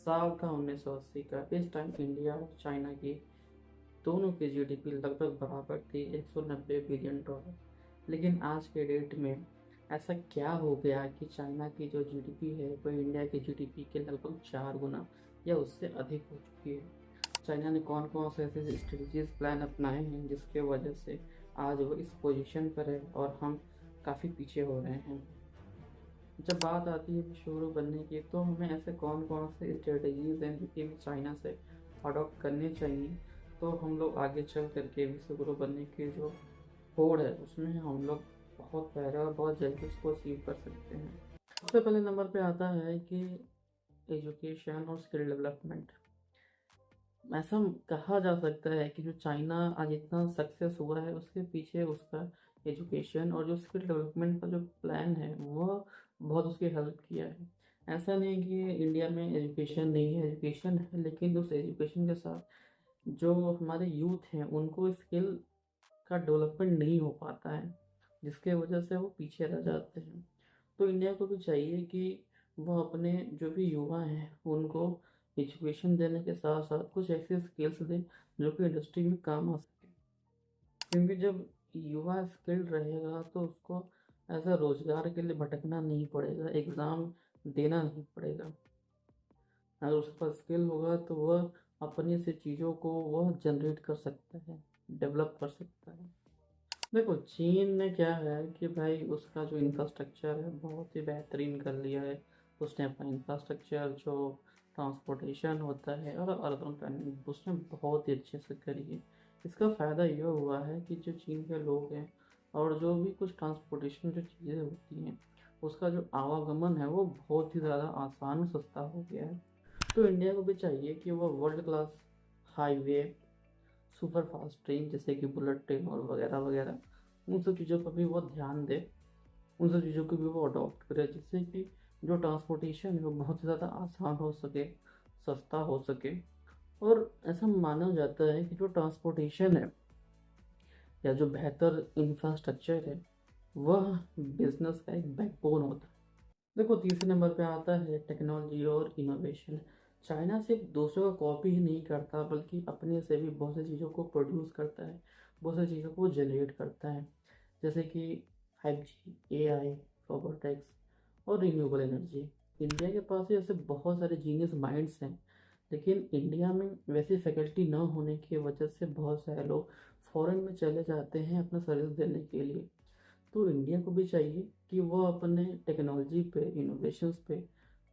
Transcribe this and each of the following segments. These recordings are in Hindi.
साल था 1980 का। इस टाइम इंडिया और चाइना की दोनों की जीडीपी लगभग बराबर थी, 190 बिलियन डॉलर। लेकिन आज के डेट में ऐसा क्या हो गया कि चाइना की जो जीडीपी है वो इंडिया की जीडीपी के लगभग 4 गुना या उससे अधिक हो चुकी है। चाइना ने कौन कौन से ऐसे स्ट्रेटजीज प्लान अपनाए हैं जिसके वजह से आज वो इस पोजीशन पर है और हम काफ़ी पीछे हो रहे हैं। जब बात आती है विश्वगुरु बनने की, तो हमें ऐसे कौन कौन से स्ट्रेटजीज हैं जो कि हमें चाइना से अडॉप्ट करने चाहिए, तो हम लोग आगे चल करके विश्वगुरु बनने की जो होड़ है उसमें हम लोग बहुत पहले और बहुत जल्दी उसको अचीव कर सकते हैं। सबसे पहले नंबर पे आता है कि एजुकेशन और स्किल डेवलपमेंट। ऐसा कहा जा सकता है कि जो चाइना आज इतना सक्सेस हुआ है उसके पीछे उसका एजुकेशन और जो स्किल डेवलपमेंट का जो प्लान है वह बहुत उसकी हेल्प किया है। ऐसा नहीं कि इंडिया में एजुकेशन नहीं है, एजुकेशन है, लेकिन उस एजुकेशन के साथ जो हमारे यूथ हैं उनको स्किल का डेवलपमेंट नहीं हो पाता है, जिसके वजह से वो पीछे रह जाते हैं। तो इंडिया को भी चाहिए कि वो अपने जो भी युवा हैं उनको एजुकेशन देने के साथ साथ कुछ ऐसे स्किल्स दे जो कि इंडस्ट्री में काम आ सके। क्योंकि जब युवा स्किल्ड रहेगा तो उसको ऐसा रोजगार के लिए भटकना नहीं पड़ेगा, एग्ज़ाम देना नहीं पड़ेगा। अगर उसके पास स्किल होगा तो वह अपनी से चीज़ों को वह जनरेट कर सकता है, डेवलप कर सकता है। देखो चीन ने क्या है कि भाई उसका जो इंफ्रास्ट्रक्चर है बहुत ही बेहतरीन कर लिया है। उसने अपना इंफ्रास्ट्रक्चर जो ट्रांसपोर्टेशन होता है और अर्बन प्लानिंग उसने बहुत ही अच्छे से करी है। इसका फ़ायदा यह हुआ है कि जो चीन के लोग हैं और जो भी कुछ ट्रांसपोर्टेशन जो चीज़ें होती हैं उसका जो आवागमन है वो बहुत ही ज़्यादा आसान और सस्ता हो गया है। तो इंडिया को भी चाहिए कि वह world class highway, super fast train जैसे कि बुलेट ट्रेन और वगैरह वगैरह, उन सब चीज़ों पर भी वो ध्यान दे, उन सब चीज़ों को भी वो अडॉप्ट करे, जिससे कि जो ट्रांसपोर्टेशन है वो बहुत ही ज़्यादा आसान हो सके, सस्ता हो सके। और ऐसा माना जाता है कि जो ट्रांसपोर्टेशन है या जो बेहतर इंफ्रास्ट्रक्चर है वह बिजनेस का एक बैकबोन होता है। देखो तीसरे नंबर पे आता है टेक्नोलॉजी और इनोवेशन। चाइना सिर्फ दूसरों का कॉपी ही नहीं करता बल्कि अपने से भी बहुत सी चीज़ों को प्रोड्यूस करता है, बहुत सी चीज़ों को जनरेट करता है। जैसे कि 5G, AI, रोबोटिक्स और रिन्यूएबल एनर्जी। इंडिया के पास ही ऐसे बहुत सारे जीनियस माइंड्स हैं, लेकिन इंडिया में वैसी फैकल्टी न होने की वजह से बहुत सारे लोग फॉरेन में चले जाते हैं अपना सर्विस देने के लिए। तो इंडिया को भी चाहिए कि वो अपने टेक्नोलॉजी पे, इनोवेशंस पे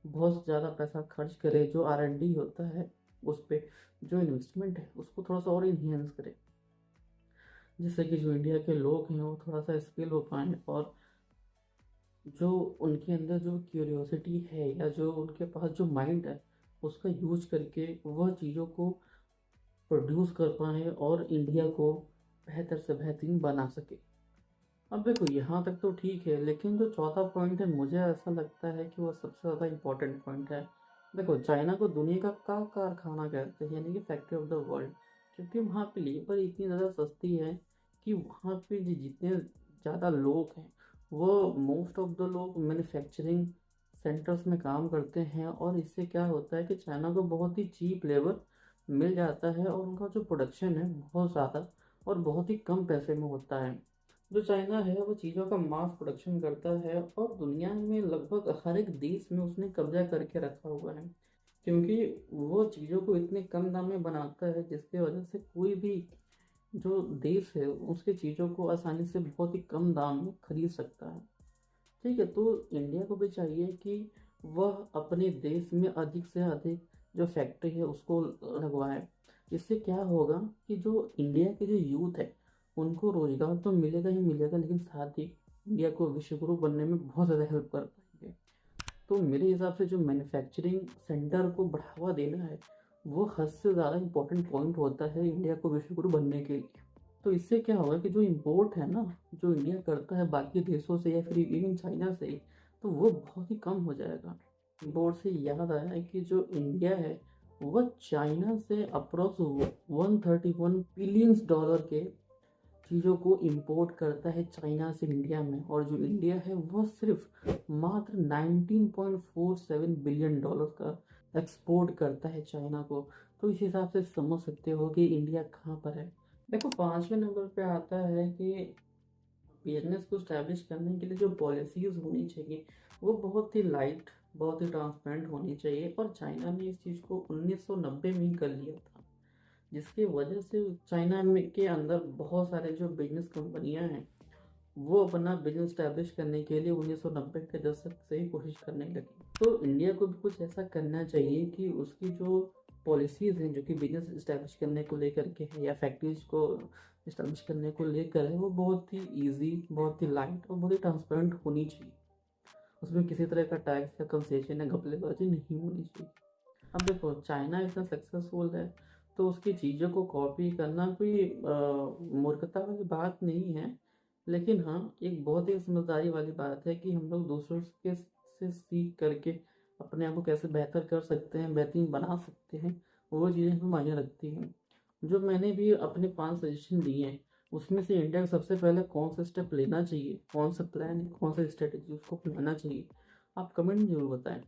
बहुत ज़्यादा पैसा खर्च करे। जो R&D होता है उस पे जो इन्वेस्टमेंट है उसको थोड़ा सा और इन्हेंस करे, जिससे कि जो इंडिया के लोग हैं वो थोड़ा सा स्किल हो पाएँ और जो उनके अंदर जो क्यूरियोसिटी है या जो उनके पास जो माइंड है उसका यूज करके वह चीज़ों को प्रोड्यूस कर पाएँ और इंडिया को बेहतर से बेहतरीन बना सके। अब देखो यहाँ तक तो ठीक है, लेकिन जो चौथा पॉइंट है मुझे ऐसा लगता है कि वो सबसे ज़्यादा इम्पोर्टेंट पॉइंट है। देखो चाइना को दुनिया का कारखाना कहते हैं, यानी कि फैक्ट्री ऑफ द वर्ल्ड। क्योंकि वहाँ पे लेबर इतनी ज़्यादा सस्ती है कि वहाँ पे जितने ज़्यादा लोग हैं वो मोस्ट ऑफ द लोग मैन्युफैक्चरिंग सेंटर्स में काम करते हैं। और इससे क्या होता है कि चाइना को बहुत ही चीप लेबर मिल जाता है और उनका जो प्रोडक्शन है बहुत ज़्यादा और बहुत ही कम पैसे में होता है। जो चाइना है वो चीज़ों का मास प्रोडक्शन करता है और दुनिया में लगभग हर एक देश में उसने कब्जा करके रखा हुआ है, क्योंकि वो चीज़ों को इतने कम दाम में बनाता है जिसकी वजह से कोई भी जो देश है उसके चीज़ों को आसानी से बहुत ही कम दाम में खरीद सकता है। ठीक है, तो इंडिया को भी चाहिए कि वह अपने देश में अधिक से अधिक जो फैक्ट्री है उसको लगवाए। इससे क्या होगा कि जो इंडिया के जो यूथ है उनको रोजगार तो मिलेगा ही मिलेगा, लेकिन साथ ही इंडिया को विश्व गुरु बनने में बहुत ज़्यादा हेल्प कर पाएंगे। तो मेरे हिसाब से जो मैन्युफैक्चरिंग सेंटर को बढ़ावा देना है वो हद से ज़्यादा इम्पोर्टेंट पॉइंट होता है इंडिया को विश्व गुरु बनने के लिए। तो इससे क्या होगा कि जो इम्पोर्ट है ना, जो इंडिया करता है बाकी देशों से या फिर इवन चाइना से, तो वो बहुत ही कम हो जाएगा। इम्पोर्ट से याद आया है कि जो इंडिया है वह चाइना से अप्रोक्स 131 बिलियंस डॉलर के चीज़ों को इंपोर्ट करता है चाइना से इंडिया में। और जो इंडिया है वह सिर्फ मात्र 19.47 बिलियन डॉलर का एक्सपोर्ट करता है चाइना को। तो इस हिसाब से समझ सकते हो कि इंडिया कहाँ पर है। देखो, 5वें नंबर पे आता है कि बिजनेस को स्टैब्लिश करने के लिए जो पॉलिसीज़ होनी चाहिए वो बहुत ही लाइट, बहुत ही ट्रांसपेरेंट होनी चाहिए। और चाइना ने इस चीज़ को 1990 में ही कर लिया था, जिसकी वजह से चाइना में के अंदर बहुत सारे जो बिजनेस कंपनियां हैं वो अपना बिजनेस स्टैब्लिश करने के लिए 1990 के दशक से ही कोशिश करने लगी। तो इंडिया को भी कुछ ऐसा करना चाहिए कि उसकी जो पॉलिसीज़ हैं जो कि बिजनेस स्टैब्लिश करने को लेकर के है या फैक्ट्रीज को स्टैब्लिश करने को लेकर है, वो बहुत ही ईजी, बहुत ही लाइट और बहुत ही ट्रांसपेरेंट होनी चाहिए। उसमें किसी तरह का टैक्स या कंसेशन या घपलेबाजी नहीं होनी चाहिए। अब देखो, चाइना इतना सक्सेसफुल है तो उसकी चीज़ों को कॉपी करना कोई मूर्खता वाली बात नहीं है। लेकिन हाँ, एक बहुत ही समझदारी वाली बात है कि हम लोग दूसरों के से सीख करके अपने आप को कैसे बेहतर कर सकते हैं, बेहतरीन बना सकते हैं, वो चीज़ें हमें मायने रखती हैं। जो मैंने भी अपने 5 सजेशन दिए हैं उसमें से इंडिया को सबसे पहले कौन सा स्टेप लेना चाहिए, कौन सा प्लान, कौन सा स्ट्रेटेजी उसको अपनाना चाहिए, आप कमेंट में जरूर बताएं।